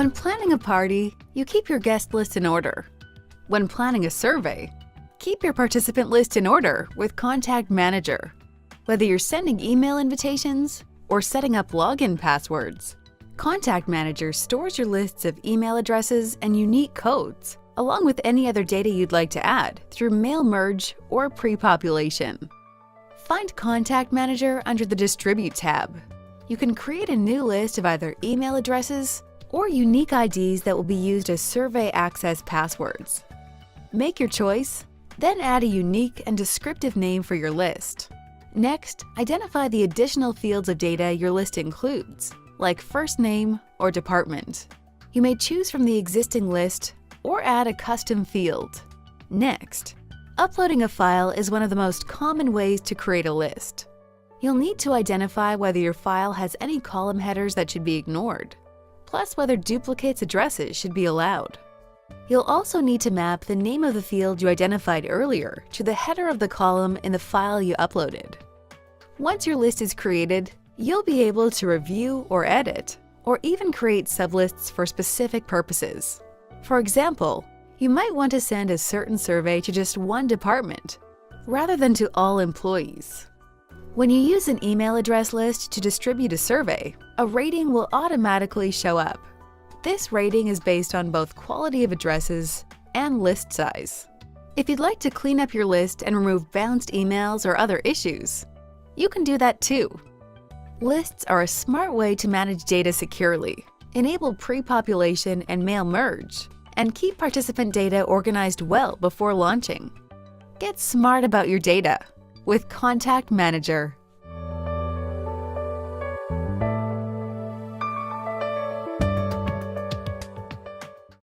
When planning a party, you keep your guest list in order. When planning a survey, keep your participant list in order with Contact Manager. Whether you're sending email invitations or setting up login passwords, Contact Manager stores your lists of email addresses and unique codes, along with any other data you'd like to add through mail merge or pre-population. Find Contact Manager under the Distribute tab. You can create a new list of either email addresses or unique IDs that will be used as survey access passwords. Make your choice, then add a unique and descriptive name for your list. Next, identify the additional fields of data your list includes, like first name or department. You may choose from the existing list or add a custom field. Next, uploading a file is one of the most common ways to create a list. You'll need to identify whether your file has any column headers that should be ignored, plus whether duplicates addresses should be allowed. You'll also need to map the name of the field you identified earlier to the header of the column in the file you uploaded. Once your list is created, you'll be able to review or edit, or even create sublists for specific purposes. For example, you might want to send a certain survey to just one department, rather than to all employees. When you use an email address list to distribute a survey, a rating will automatically show up. This rating is based on both quality of addresses and list size. If you'd like to clean up your list and remove bounced emails or other issues, you can do that too. Lists are a smart way to manage data securely, enable pre-population and mail merge, and keep participant data organized well before launching. Get smart about your data with Contact Manager.